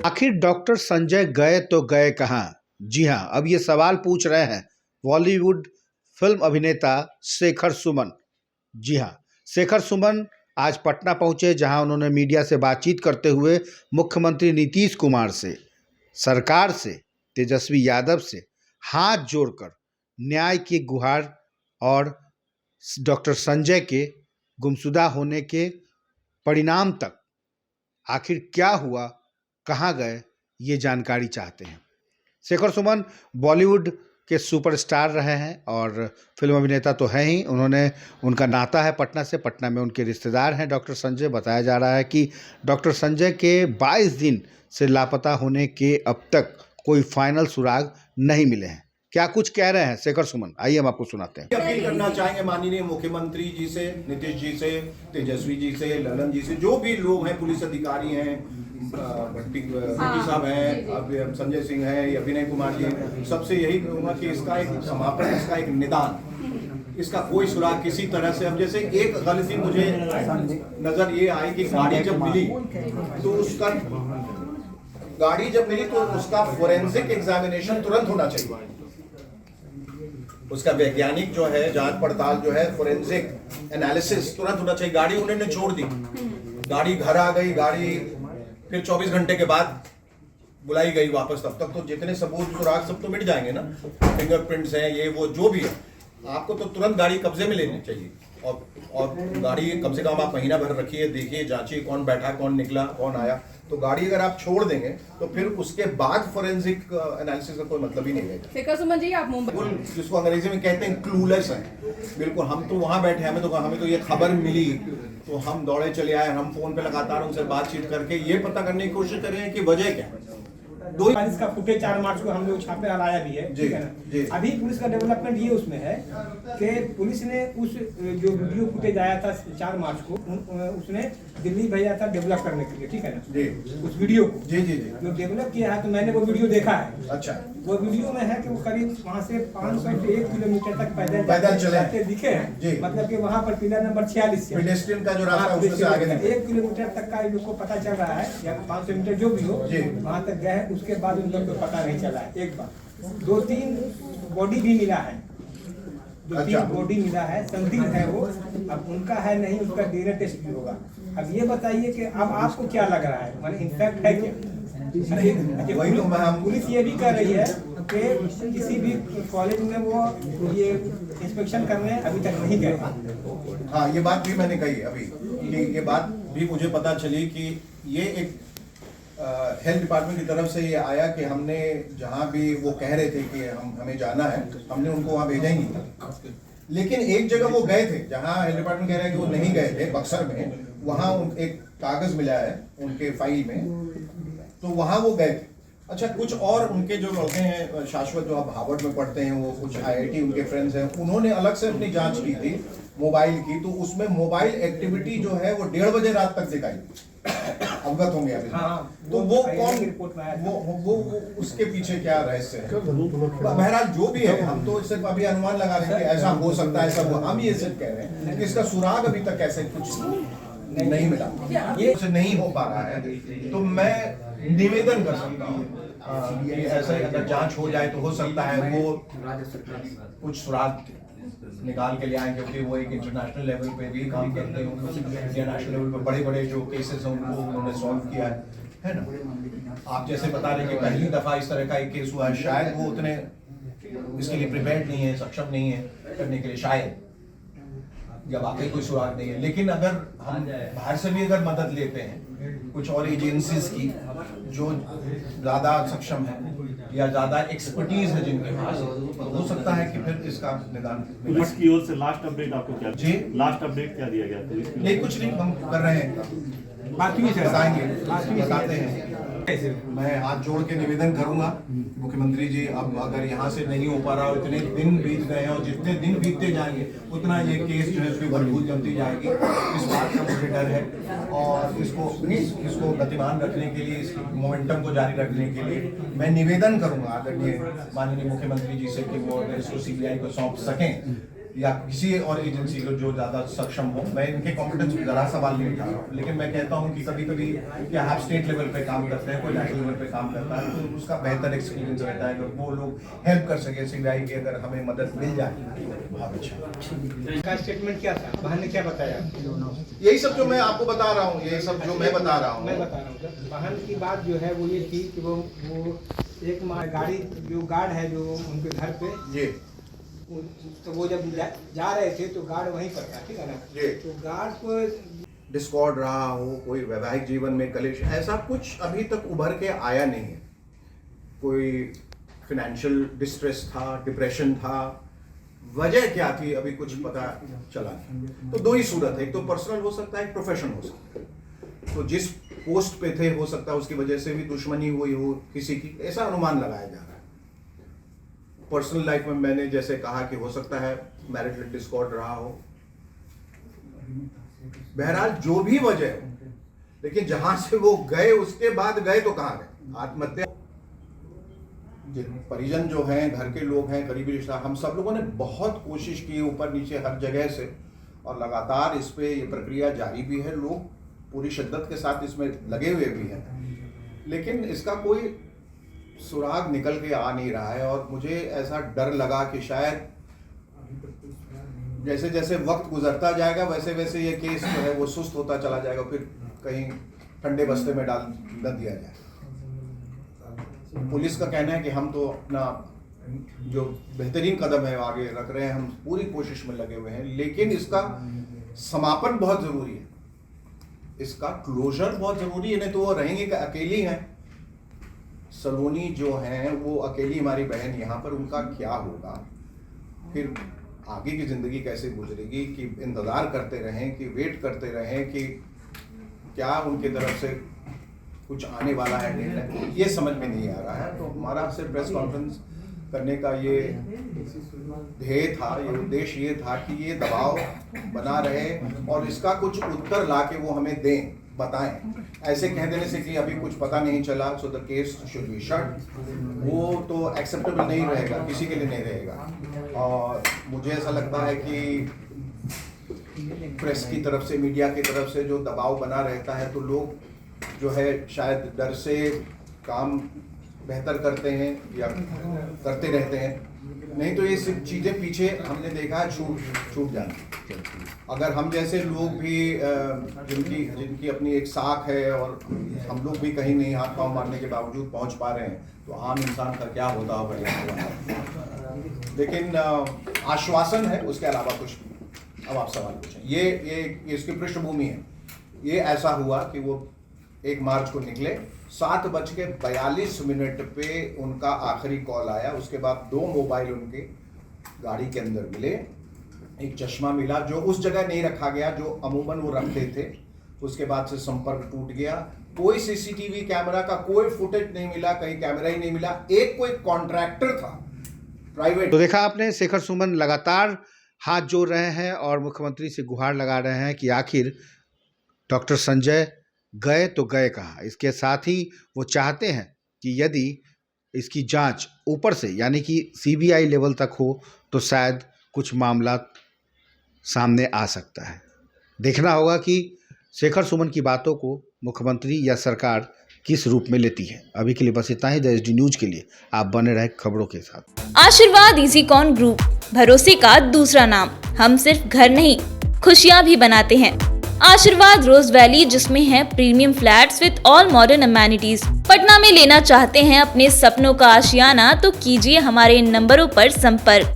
आखिर डॉक्टर संजय गए तो गए कहाँ? जी हाँ, अब ये सवाल पूछ रहे हैं बॉलीवुड फिल्म अभिनेता शेखर सुमन। जी हाँ, शेखर सुमन आज पटना पहुंचे, जहां उन्होंने मीडिया से बातचीत करते हुए मुख्यमंत्री नीतीश कुमार से, सरकार से, तेजस्वी यादव से हाथ जोड़कर न्याय की गुहार और डॉक्टर संजय के गुमशुदा होने के परिणाम तक आखिर क्या हुआ, कहाँ गए, ये जानकारी चाहते हैं। शेखर सुमन बॉलीवुड के सुपरस्टार रहे हैं और फिल्म अभिनेता तो हैं ही। उनका नाता है पटना से, पटना में उनके रिश्तेदार हैं डॉक्टर संजय। बताया जा रहा है कि डॉक्टर संजय के 22 दिन से लापता होने के अब तक कोई फाइनल सुराग नहीं मिले हैं। क्या कुछ कह रहे हैं शेखर सुमन, आइए हम आपको सुनाते हैं। अपील करना चाहेंगे माननीय मुख्यमंत्री जी से, नीतीश जी से, तेजस्वी जी से, ललन जी से, जो भी लोग हैं, पुलिस अधिकारी हैं, भट्टी साहब हैं, अब संजय सिंह हैं, अभिनय कुमार जी हैं, सबसे यही कहूँगा कि इसका एक समापन, इसका एक निदान, इसका कोई सुराग किसी तरह से। अब जैसे एक गलती मुझे नजर ये आई कि गाड़ी जब मिली तो उसका फोरेंसिक एग्जामिनेशन तुरंत होना चाहिए। उसका वैज्ञानिक जो है जांच पड़ताल जो है, फोरेंसिक एनालिसिस तुरंत होना चाहिए। गाड़ी उन्होंने छोड़ दी, गाड़ी घर आ गई, गाड़ी फिर 24 घंटे के बाद बुलाई गई वापस। तब तक तो जितने सबूत सुराग सब तो मिट जाएंगे ना, फिंगरप्रिंट्स हैं, ये वो जो भी है। आपको तो तुरंत गाड़ी कब्जे में लेनी चाहिए और गाड़ी कम से कम आप महीना भर रखिए, देखिए, जांचिए कौन बैठा, कौन निकला, कौन आया। तो गाड़ी अगर आप छोड़ देंगे तो फिर उसके बाद फोरेंसिक एनालिसिस का कोई मतलब ही नहीं है। शेखर सुमन जी, आप मुंबई, जिसको अंग्रेजी में कहते हैं क्लूलेस हैं, बिल्कुल। हम तो वहां बैठे, हमें तो ये खबर मिली तो हम दौड़े चले आए। हम फोन पे लगातार उनसे बातचीत करके ये पता करने की कोशिश कर रहे हैं कि वजह क्या है। दो इसका फुटेज 4 मार्च को हम लोग छापे लाया भी है, ठीक है ना। अभी पुलिस का डेवलपमेंट ये उसमें है कि पुलिस ने उस जो वीडियो फुटेज आया था 4 मार्च को, उसने दिल्ली भेजा था डेवलप करने के लिए, ठीक है ना। उस वीडियो को जो डेवलप किया है, तो मैंने वो वीडियो देखा है। अच्छा, वो वीडियो में है कि वो करीब वहाँ से 500 से 1 किलोमीटर तक पैदल चलते दिखे हैं। मतलब कि वहाँ पर पिलर नंबर 46 पेडेस्ट्रियन का जो रास्ता है उससे आगे 1 किलोमीटर तक का लोग को पता चल रहा है, या 500 मीटर जो भी हो, वहाँ तक गए। उसके बाद उन लोग को पता नहीं चला है। एक बार 2-3 बॉडी भी मिला है, 2-3 बॉडी मिला है, संदिग्ध है वो। अब उनका है नहीं, उसका डीएनए टेस्ट भी होगा। अब ये बताइए कि अब आपको क्या लग रहा है, माने इनफैक्ट है क्या? वही तो पुलिस ये भी कर रही है कि किसी भी कॉलेज में वो ये इंस्पेक्शन करने अभी तक नहीं गए। हाँ, ये बात भी मैंने कही अभी कि ये बात भी मुझे पता चली कि ये एक हेल्थ डिपार्टमेंट की तरफ से ये आया कि हमने जहाँ भी वो कह रहे थे कि हमें जाना है, हमने उनको वहाँ भेजा ही नहीं था। लेकिन एक जगह वो गए थे जहाँ हेल्थ डिपार्टमेंट कह रहा है कि वो नहीं गए थे, बक्सर में। वहाँ एक कागज मिला है उनके फाइल में, तो वहाँ वो गए थे। अच्छा, कुछ और उनके जो लोग हैं शाश्वत, जो अब हार्वर्ड में पढ़ते हैं, वो कुछ IIT उनके फ्रेंड्स हैं, उन्होंने अलग से अपनी जांच की थी मोबाइल की। तो उसमें मोबाइल एक्टिविटी जो है वो 1:30 बजे रात तक दिखाई, अवगत होंगे अभी। तो वो कौन, वो उसके पीछे क्या रहस्य है? बहरहाल जो भी है, हम तो सिर्फ अभी अनुमान लगा रहे हैं कि ऐसा हो सकता है, ऐसा हुआ। हम ये सिर्फ कह रहे हैं कि इसका सुराग अभी तक ऐसे कुछ नहीं मिला, ये नहीं हो पा रहा है। तो मैं निवेदन कर सकता हूँ ये ऐसा अगर जांच हो जाए तो हो सकता है वो कुछ सुराग निकाल के ले आए, क्योंकि वो एक इंटरनेशनल लेवल पे भी काम करते हैं। इंटरनेशनल लेवल पे बड़े बड़े जो केसेस हैं उनको उन्होंने सॉल्व किया है ना। आप जैसे बता रहे हैं कि पहली दफा इस तरह का एक केस हुआ है, शायद वो उतने इसके लिए प्रिपेयर्ड नहीं है, सक्षम नहीं है करने के लिए, शायद, या वाकई कोई सुराग नहीं है। लेकिन अगर हम बाहर से भी अगर मदद लेते हैं कुछ और एजेंसीज की जो ज्यादा सक्षम है या ज्यादा एक्सपर्टीज है जिनके पास, तो हो सकता है कि फिर इसका निदान। पुलिस की ओर से लास्ट अपडेट आपको क्या जी, लास्ट अपडेट क्या दिया गया पुलिस की? नहीं, कुछ नहीं, हम कर रहे हैं, बताते हैं। मैं हाथ जोड़ के निवेदन करूंगा मुख्यमंत्री जी, अब अगर यहाँ से नहीं हो पा रहा, इतने दिन बीत गए हैं और जितने दिन बीतते जाएंगे उतना ये केस जो है उसकी भरपूर जमती जाएगी, इस बात का मुझे डर है। और इसको गतिमान रखने के लिए, इस मोमेंटम को जारी रखने के लिए मैं निवेदन करूंगा आदरणीय माननीय मुख्यमंत्री जी से कि वो अगर इसको CBI को सौंप सकें या किसी और एजेंसी को जो ज़्यादा सक्षम हो, मैं इनके कॉम्पिटेंस पे ज़रा सवाल नहीं उठा रहा हूँ, लेकिन मैं कहता हूँ कि कभी कभी क्या आप स्टेट लेवल पे काम करते हैं, कोई नेशनल लेवल पे काम करता है, तो उसका बेहतर एक्सपीरियंस रहता है। अगर वो लोग हेल्प कर सके सीबीआई की, अगर हमें मदद मिल जाए बहुत अच्छा। का स्टेटमेंट क्या था, बहन ने क्या बताया? यही सब जो मैं आपको बता रहा हूँ, यही सब जो मैं बता रहा मैं हूँ। बता रहा हूँ सर, बहन की बात जो है वो ये थी कि वो एक गाड़ी जो गार्ड है जो उनके घर पे, जी तो वो जब जा रहे थे तो गार्ड वहीं पर था, ठीक है ना? जी। तो गार्ड को डिस्कॉर्ड रहा हो, कोई वैवाहिक जीवन में कलेश, ऐसा कुछ अभी तक उभर के आया नहीं है। कोई फिनेंशियल डिस्ट्रेस था, डिप्रेशन था, वजह क्या थी अभी कुछ पता चला नहीं। तो दो ही सूरत है, एक तो पर्सनल हो सकता है, एक प्रोफेशनल हो सकता है। तो जिस पोस्ट पे थे हो सकता है उसकी वजह से भी दुश्मनी हुई हो किसी की, ऐसा अनुमान लगाया जा रहा है। पर्सनल लाइफ में मैंने जैसे कहा कि हो सकता है मैरिटल डिस्कॉर्ड रहा हो, बहरहाल जो भी वजह हो, लेकिन जहां से वो गए उसके बाद गए तो कहां गए? आत्महत्या। परिजन जो हैं, घर के लोग हैं, करीबी रिश्ता, हम सब लोगों ने बहुत कोशिश की ऊपर नीचे हर जगह से, और लगातार इस पे ये प्रक्रिया जारी भी है। लोग पूरी शिद्दत के साथ इसमें लगे हुए भी हैं, लेकिन इसका कोई सुराग निकल के आ नहीं रहा है। और मुझे ऐसा डर लगा कि शायद जैसे जैसे वक्त गुजरता जाएगा वैसे वैसे ये केस जो है वो सुस्त होता चला जाएगा, फिर कहीं ठंडे बस्ते में डाल न दिया जाए। पुलिस का कहना है कि हम तो अपना जो बेहतरीन कदम है आगे रख रहे हैं, हम पूरी कोशिश में लगे हुए हैं, लेकिन इसका समापन बहुत जरूरी है, इसका क्लोजर बहुत जरूरी है। नहीं तो वो रहेंगे कि अकेली हैं, सलोनी जो हैं वो अकेली हमारी बहन यहाँ पर, उनका क्या होगा, फिर आगे की ज़िंदगी कैसे गुजरेगी? कि इंतज़ार करते रहें, कि वेट करते रहें कि क्या उनकी तरफ से कुछ आने वाला है निर्णय, ये समझ में नहीं आ रहा है। तो हमारा सिर्फ प्रेस कॉन्फ्रेंस करने का ये ध्येय था, ये उद्देश्य ये था कि ये दबाव बना रहे और इसका कुछ उत्तर ला के वो हमें दें, बताएं। ऐसे कह देने से कि अभी कुछ पता नहीं चला so the case should be shut, वो तो एक्सेप्टेबल नहीं रहेगा, किसी के लिए नहीं रहेगा। और मुझे ऐसा लगता है कि प्रेस की तरफ से, मीडिया की तरफ से जो दबाव बना रहता है, तो लोग जो है शायद डर से काम बेहतर करते हैं या करते रहते हैं, नहीं तो ये सब चीज़ें पीछे हमने देखा है छूट जाती। अगर हम जैसे लोग भी जिनकी अपनी एक साख है और हम लोग भी कहीं नहीं हाथ पांव मारने के बावजूद पहुंच पा रहे हैं, तो आम इंसान का क्या होता होगा। लेकिन आश्वासन है, उसके अलावा कुछ नहीं। अब आप सवाल पूछें। ये इसकी पृष्ठभूमि है। ये ऐसा हुआ कि वो 1 मार्च को निकले, 7:42 पे उनका आखिरी कॉल आया। उसके बाद 2 मोबाइल उनके गाड़ी के अंदर मिले, एक चश्मा मिला जो उस जगह नहीं रखा गया जो अमूमन वो रखते थे। उसके बाद से संपर्क टूट गया। कोई सीसीटीवी कैमरा का कोई फुटेज नहीं मिला, कहीं कैमरा ही नहीं मिला। एक कोई कॉन्ट्रैक्टर था प्राइवेट। तो देखा आपने, शेखर सुमन लगातार हाथ जोड़ रहे हैं और मुख्यमंत्री से गुहार लगा रहे हैं कि आखिर डॉक्टर संजय गए तो गए कहाँ। इसके साथ ही वो चाहते हैं कि यदि इसकी जांच ऊपर से यानी कि सीबीआई लेवल तक हो तो शायद कुछ मामला सामने आ सकता है। देखना होगा कि शेखर सुमन की बातों को मुख्यमंत्री या सरकार किस रूप में लेती है। अभी के लिए बस इतना ही। द न्यूज के लिए आप बने रहे खबरों के साथ। आशीर्वाद इजीकॉन ग्रुप, भरोसे का दूसरा नाम। हम सिर्फ घर नहीं, खुशियां भी बनाते हैं। आशीर्वाद रोज वैली, जिसमें है premium flats with all modern amenities. Patna में लेना चाहते हैं अपने सपनों का आशियाना, तो कीजिए हमारे इन नंबरों पर संपर्क।